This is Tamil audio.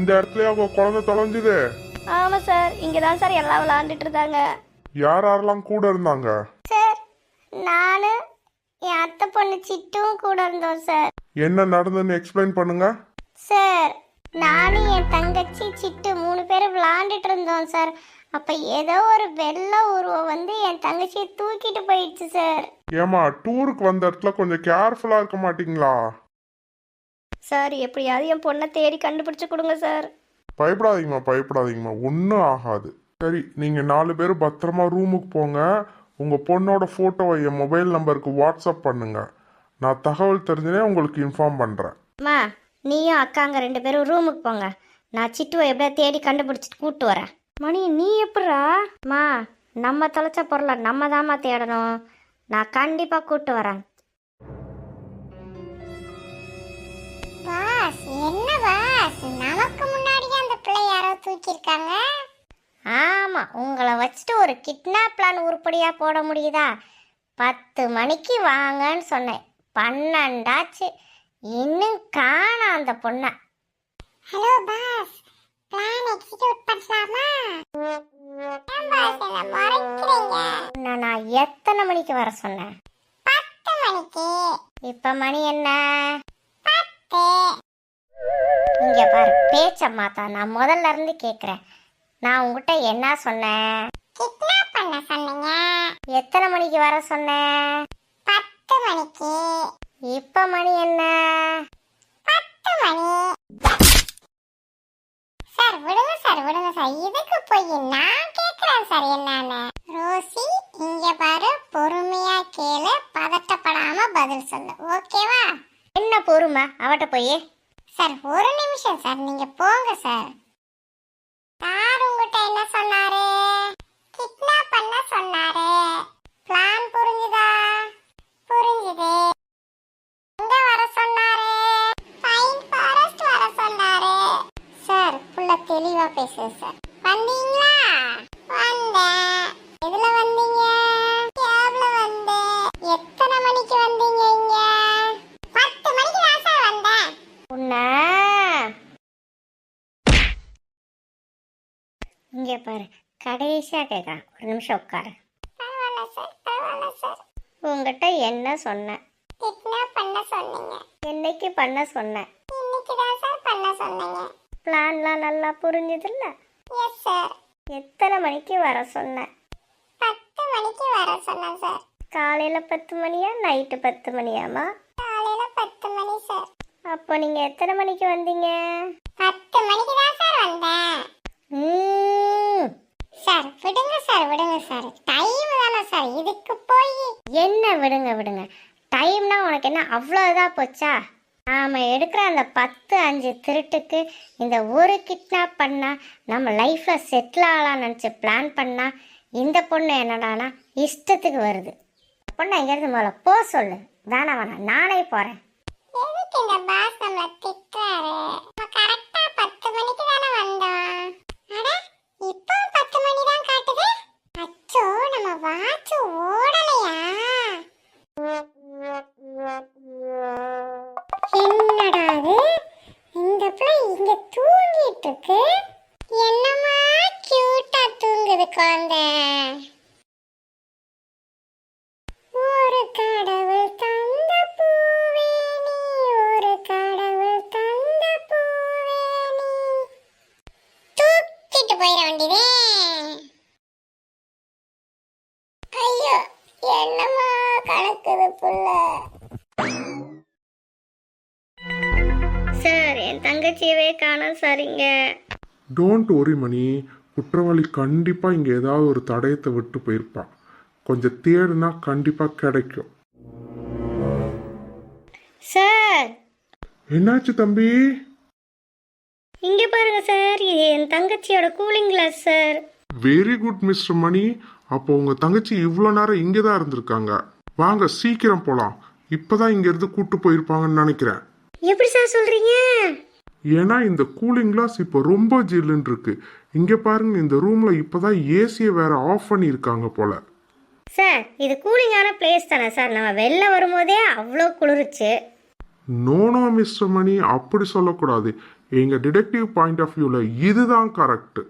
இந்த இடத்துல அவங்க குழந்தை தொலைஞ்சுது? ஆமா சார், இங்கதான் சார் எல்லாம் விளையாண்டுட்டு இருந்தாங்க. யார் யாரெல்லாம் கூட இருந்தாங்க? சார், நானு என் அத்தை பொண்ணு சிட்டும் கூட இருந்தோம் சார். என்ன நடந்ததுன்னு எக்ஸ்பிளைன் பண்ணுங்க. சார், நானும் என் தங்கச்சி சிட்டு 3 பேரும் விளையாண்டுட்டு இருந்தோம் சார். அப்ப ஏதோ ஒரு வெள்ளை உருவம் வந்து என் தங்கச்சியை தூக்கிட்டு போயிடுச்சு சார். ஏமா, டூருக்கு வந்த இடத்துல கொஞ்சம் கேர்ஃபுல்லா இருக்க மாட்டீங்களா? சார், எப்படியாவது என் பொண்ணை தேடி கண்டுபிடிச்சு கொடுங்க சார். பயப்படாதீங்கம்மா, ஒன்றும் ஆகாது. சரி, நீங்கள் 4 பேரும் பத்திரமா ரூமுக்கு போங்க. உங்கள் பொண்ணோட ஃபோட்டோவை என் மொபைல் நம்பருக்கு வாட்ஸ்அப் பண்ணுங்க. நான் தகவல் தெரிஞ்சனே உங்களுக்கு இன்ஃபார்ம் பண்ணுறேன். அம்மா, நீயும் அக்காங்க 2 பேரும் ரூமுக்கு போங்க. நான் சிட்டுவை எப்படியா தேடி கண்டுபிடிச்சிட்டு கூப்பிட்டு வரேன். மணி, நீ எப்படா? அம்மா, நம்ம தொலைச்ச பொருளை நம்ம தாம்மா தேடணும். நான் கண்டிப்பாக கூப்பிட்டு வரேன். பாஸ், என்ன பாஸ், நமக்கு முன்னாடியே அந்த பிள்ளை யாரோ தூக்கியிருக்காங்க. ஆமாம், உங்களை வச்சுட்டு ஒரு கிட்னாப் பிளான் உருப்படியாக போட முடியுதா? 10 மணிக்கு வாங்கன்னு சொன்னேன், 12 ஆச்சு, இன்னும் காணோம் அந்த பொண்ணை. ஹலோ பாஸ், பிளான் எக்ஸிக்யூட் பண்ணலாமா? ஏன் பாஸ் என்ன மறைக்கிறீங்க? நான் எத்தனை மணிக்கு வர சொன்னேன்? 10 மணிக்கு. இப்போ மணி என்ன? 10. இங்க பாரு, பேச்ச மாத்தா. நான் முதல்ல இருந்து கேட்குறேன். நான் உங்ககிட்ட என்ன சொன்னேன்? கிட்னாப் பண்ண சொன்னீங்க. எத்தனை மணிக்கு வர சொன்னேன்? 10 மணிக்கு. இப்போ மணி என்ன? 10 மணி. சார் விடுங்க சார், விடுங்க சார், இதுக்கு போய் நான் கேட்கிறேன் சார் என்னன்னு. ரோசி, இங்க பாரு, பொறுமையா கேளு, பதட்டப்படாம பதில் சொல்லு, ஓகேவா? என்ன பொறுமை? அவட்ட போய். சார், ஒரு நிமிஷம் சார், நீங்க போங்க சார். சார் உங்ககிட்ட என்ன சொன்னாரு? கிட்னாப் பண்ண சொன்னாரு. பிளான் புரிஞ்சுதா? புரிஞ்சுது. எங்க வர சொன்னாரு? பைன் ஃபாரஸ்ட் வர சொன்னாரு. சார், புள்ள தெளிவா பேசு சார். வந்தீங்களா? வந்தேன். எதுல வந்தீங்க? கேப்ல வந்தேன். எத்தனை மணிக்கு வந்தீங்க இங்க? 10 மணிக்கு தான் சார் வந்தேன். உன்னை இங்க பாரு, கடைசியா கேட்குறேன், ஒரு நிமிஷம் உட்காரு. பரவாயில்ல சார், பரவாயில்ல சார். உங்ககிட்ட என்ன சொன்னேன்? கிட்னாப் பண்ண சொன்னீங்க. என்னைக்கு பண்ண சொன்னேன்? இன்னைக்கு தான் சார் பண்ண சொன்னீங்க. பிளான்லாம் நல்லா புரிஞ்சுதுல்ல? Yes sir. எத்தனை மணிக்கு வர சொன்னேன்? 10 மணிக்கு வர சொன்னேன் சார். காலையில் 10 மணியா, நைட்டு 10 மணியாமா? காலையில 10 மணி சார். அப்போ நீங்கள் எத்தனை மணிக்கு வந்தீங்க? 10 மணிக்கு தான் சார் வந்தேன். சார் விடுங்க சார், விடுங்க சார், டைம் தானே சார், இதுக்கு போய். என்ன விடுங்க விடுங்க? டைம்னா உனக்கு என்ன அவ்வளோ இதாக போச்சா? நாம் எடுக்கிற அந்த 10-5 திருட்டுக்கு இந்த ஒரு கிட்னாப் பண்ணால் நம்ம லைஃப்பில் செட்டில் ஆகலாம்னு நினச்சி பிளான் பண்ணால் இந்த பொண்ணு என்னடானா இஷ்டத்துக்கு வருது. பொண்ணை இங்கேருந்து முதல்ல போ சொல்லு. வேணாம், நானே போகிறேன். எதுக்கு இந்த பாஸ் நம்மள திட்டுறாரு? நம்ம கரெக்டா 10 மணிக்கு தானே வந்தோம். அட, இப்போ 10 மணி தான் காட்டுது. அச்சோ, நம்ம வாட்ச் ஓடலையா? என்னடா இது? இந்த பிள்ளை இங்க தூங்கிட்டு இருக்கு. என்னமா கியூட்டா தூங்குது குழந்தை. ஒரு கடவுள் தந்த பூவே நீ, ஒரு கடவுள் தந்த பூவே நீ. தூக்கிட்டு போயிட வேண்டியதே. ஐயோ, என்னமா கலக்குது புள்ள. சார், என் தங்கச்சியவே காணோம் சார் இங்க. டோன்ட் ஒரி மணி, குற்றவாளி கண்டிப்பாக இங்கே ஏதாவது ஒரு தடயத்தை விட்டு போயிருப்பான். கொஞ்சம் தேடுனா கண்டிப்பாக கிடைக்கும். சார், என்னாச்சு தம்பி? இங்க பாருங்க சார், இது என் தங்கச்சியோட cooling glass sir. Very good mister Mani. அப்போ உங்கள் தங்கச்சி இவ்வளோ நேரம் இங்கே தான் இருந்திருக்காங்க. வாங்க சீக்கிரம் போகலாம். இப்போதான் இங்கேருந்து கூட்டு போயிருப்பாங்கன்னு நினைக்கிறேன். எப்படி சார் சொல்றீங்க? ஏன்னா இந்த கூலிங் கிளாஸ் இப்போ ரொம்ப ஜில்லுன்னு இருக்கு. இங்கே பாருங்க, இந்த ரூமில் இப்போதான் ஏசியை வேற ஆஃப் பண்ணியிருக்காங்க போல. சார், இது கூலிங்கான பிளேஸ் தானே சார்? நம்ம வெளில வரும்போதே அவ்வளோ குளிருச்சு. நோ மிஸ்டர் மணி அப்படி சொல்லக்கூடாது. எங்கள் டிடெக்டிவ் பாயிண்ட் ஆஃப் வியூவில் இதுதான் கரெக்டு.